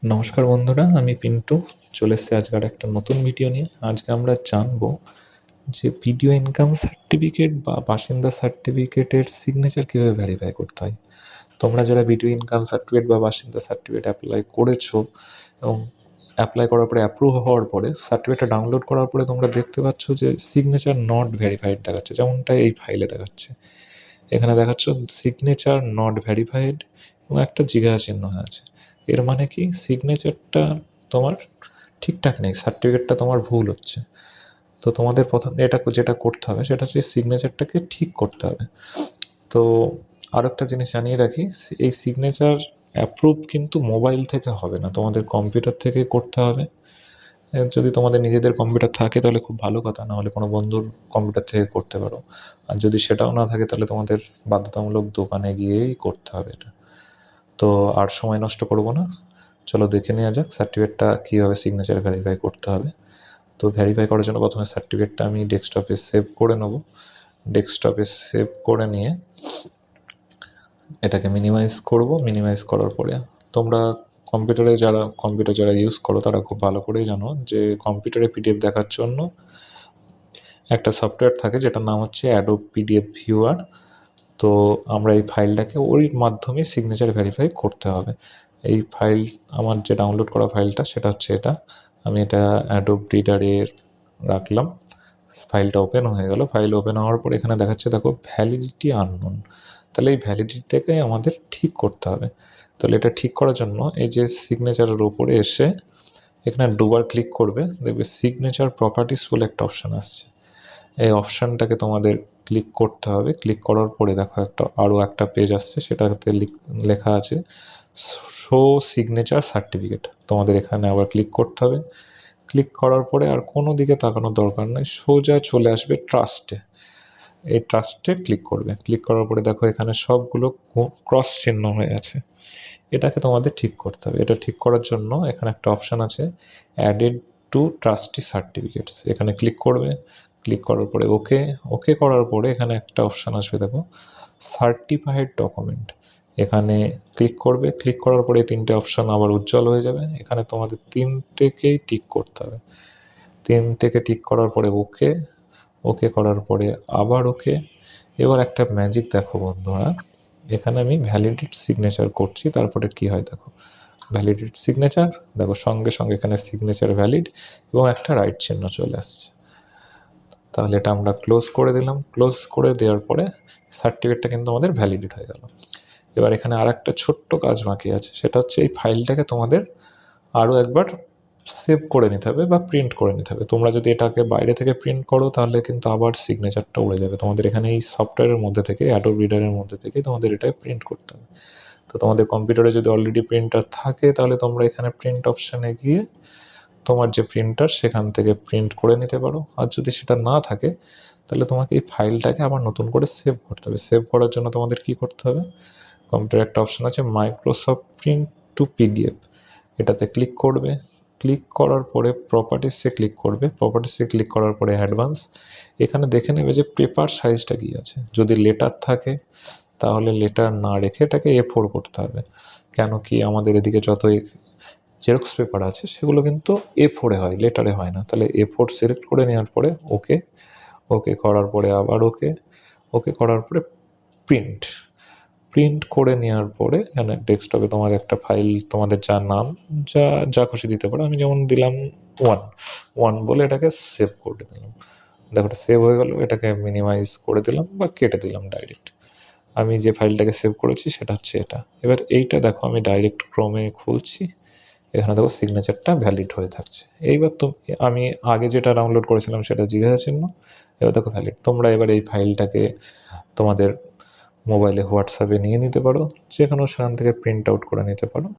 নমস্কার বন্ধুরা, আমি পিন্টু চলে এসেছি আজকে আর একটা নতুন ভিডিও নিয়ে। আজকে আমরা জানবো যে ভিডিও ইনকাম সার্টিফিকেট বা বাসিন্দা সার্টিফিকেটের সিগনেচার কীভাবে ভেরিফাই করতে হয়। তোমরা যারা ভিডিও ইনকাম সার্টিফিকেট বা বাসিন্দা সার্টিফিকেট অ্যাপ্লাই করেছো এবং অ্যাপ্লাই করার পরে অ্যাপ্রুভ হওয়ার পরে সার্টিফিকেটটা ডাউনলোড করার পরে তোমরা দেখতে পাচ্ছ যে সিগনেচার নট ভেরিফাইড দেখাচ্ছে, যেমনটা এই ফাইলে দেখাচ্ছে। এখানে দেখাচ্ছ সিগনেচার নট ভেরিফাইড এবং একটা জিজ্ঞাসা চিহ্ন আছে। এর মানে কি, সিগনেচারটা তোমার ঠিকঠাক নেই, সার্টিফিকেটটা তোমার ভুল হচ্ছে। তো তোমাদের প্রথম এটা যেটা করতে হবে সেটা হচ্ছে সিগনেচারটাকে ঠিক করতে হবে। তো আরও একটা জিনিস জানিয়ে রাখি, এই সিগনেচার অ্যাপ্রুভ কিন্তু মোবাইল থেকে হবে না, তোমাদের কম্পিউটার থেকে করতে হবে। যদি তোমাদের নিজেদের কম্পিউটার থাকে তাহলে খুব ভালো কথা, নাহলে কোনো বন্ধুর কম্পিউটার থেকে করতে পারো। আর যদি সেটাও না থাকে তাহলে তোমাদের বাধ্যতামূলক দোকানে গিয়েই করতে হবে এটা। তো আর সময় নষ্ট করব না, চলো দেখে নেওয়া যাক সার্টিফিকেটটা কীভাবে সিগনেচার ভেরিফাই করতে হবে। তো ভেরিফাই করার জন্য প্রথমে সার্টিফিকেটটা আমি ডেস্কটপে সেভ করে নেব। ডেস্কটপে সেভ করে নিয়ে এটাকে মিনিমাইজ করব। মিনিমাইজ করার পরে তোমরা কম্পিউটার যারা ইউজ করো তারা খুব ভালো করেই জানো যে কম্পিউটারে পিডিএফ দেখার জন্য একটা সফটওয়্যার থাকে যেটার নাম হচ্ছে অ্যাডোব পিডিএফ ভিউয়ার। তো আমরা এই ফাইলটাকে ওর মাধ্যমে সিগনেচার ভেরিফাই করতে হবে। এই ফাইল, আমার যে ডাউনলোড করা ফাইলটা সেটা হচ্ছে এটা। আমি এটা অ্যাডোব রিডারে রাখলাম। ফাইলটা ওপেন হয়ে গেল। ফাইল ওপেন হওয়ার পর এখানে দেখাচ্ছে দেখো ভ্যালিডিটি আননোন। তাহলে এই ভ্যালিডিটিটাকে আমাদের ঠিক করতে হবে। তাহলে এটা ঠিক করার জন্য এই যে সিগনেচারের উপরে এসে এখানে দুবার ক্লিক করবে, দেখবে সিগনেচার প্রপার্টিস বলে একটা অপশান আসছে। এই অপশানটাকে তোমাদের ক্লিক করতে হবে। ক্লিক করার পরে দেখো আরও একটা পেজ আসছে, সেটাতে লেখা আছে শো সিগনেচার সার্টিফিকেট। তোমাদের এখানে আবার ক্লিক করতে হবে। ক্লিক করার পরে আর কোনো দিকে তাকানোর দরকার নেই, সোজা চলে আসবে ট্রাস্টে। এই ট্রাস্টে ক্লিক করবে। ক্লিক করার পরে দেখো এখানে সবগুলো ক্রস চিহ্ন হয়ে আছে। এটাকে তোমাদের ঠিক করতে হবে। এটা ঠিক করার জন্য এখানে একটা অপশান আছে অ্যাডেড টু ট্রাস্টি সার্টিফিকেটস, এখানে ক্লিক করবে। ক্লিক করার পরে ওকে করার পরে এখানে একটা অপশান আসবে দেখো সার্টিফাইড ডকুমেন্ট, এখানে ক্লিক করবে। ক্লিক করার পরে তিনটে অপশান আবার উজ্জ্বল হয়ে যাবে। এখানে তোমাদের তিনটেকেই টিক করতে হবে। তিনটেকে টিক করার পরে ওকে করার পরে আবার ওকে। এবার একটা ম্যাজিক দেখো বন্ধুরা, এখানে আমি ভ্যালিডেট সিগনেচার করছি, তারপরে কি হয় দেখো ভ্যালিডেট সিগনেচার, দেখো সঙ্গে সঙ্গে এখানে সিগনেচার ভ্যালিড এবং একটা রাইট চিহ্ন চলে আসছে। তাহলে এটা আমরা ক্লোজ করে দিলাম। ক্লোজ করে দেওয়ার পরে সার্টিফিকেটটা কিন্তু আমাদের ভ্যালিডেট হয়ে গেল। এবার এখানে আর একটা ছোট্ট কাজ বাকি আছে, সেটা হচ্ছে এই ফাইলটাকে তোমাদের আরও একবার সেভ করে নিতে হবে বা প্রিন্ট করে নিতে হবে। তোমরা যদি এটাকে বাইরে থেকে প্রিন্ট করো তাহলে কিন্তু আবার সিগনেচারটা উড়ে যাবে। তোমাদের এখানে এই সফটওয়্যারের মধ্যে থেকে অ্যাডোব রিডারের মধ্যে থেকে তোমাদের এটাকে প্রিন্ট করতে হবে। তো তোমাদের কম্পিউটারে যদি অলরেডি প্রিন্টার থাকে তাহলে তোমরা এখানে প্রিন্ট অপশানে গিয়ে তোমার যে প্রিন্টার সেখান থেকে প্রিন্ট করে নিতে পারো। আর যদি সেটা না থাকে তাহলে তোমাকে এই ফাইলটাকে আবার নতুন করে সেভ করতে হবে। সেভ করার জন্য তোমাদের কি করতে হবে, কম্পিউটারে একটা অপশান আছে মাইক্রোসফট প্রিন্ট টু পিডিএফ, এটাতে ক্লিক করবে। ক্লিক করার পরে প্রপার্টিসে ক্লিক করবে। প্রপার্টিসে ক্লিক করার পরে অ্যাডভান্স, এখানে দেখে নেবে যে পেপার সাইজটা কী আছে। যদি লেটার থাকে তাহলে লেটার না রেখে এটাকে A4 করতে হবে। কেন কি, আমাদের এদিকে যত জেরক্স পেপার আছে সেগুলো কিন্তু A4 হয়, লেটারে হয় না। তাহলে A4 সিলেক্ট করে নেওয়ার পরে ওকে করার পরে আবার ওকে করার পরে প্রিন্ট করে নেওয়ার পরে এখানে ডেস্কটপে তোমার একটা ফাইল, তোমাদের যা নাম যা খুশি দিতে পারো। আমি যেমন দিলাম ওয়ান বলে এটাকে সেভ করে দিলাম। দেখো এটা সেভ হয়ে গেল। এটাকে মিনিমাইজ করে দিলাম বা কেটে দিলাম ডাইরেক্ট। আমি যে ফাইলটাকে সেভ করেছি সেটা হচ্ছে এটা। এবার এইটা দেখো আমি ডাইরেক্ট ক্রোমে খুলছি, এখানে দেখো সিগনেচারটা ভ্যালিড হয়ে থাকছে। এইবার তো আমি আগে যেটা ডাউনলোড করেছিলাম সেটা জিজ্ঞাসা চিহ্ন, এবার দেখো ভ্যালিড। তোমরা এবার এই ফাইলটাকে তোমাদের মোবাইলে হোয়াটসঅ্যাপে নিয়ে নিতে পারো, যে কোনো সেখান থেকে প্রিন্ট আউট করে নিতে পারো।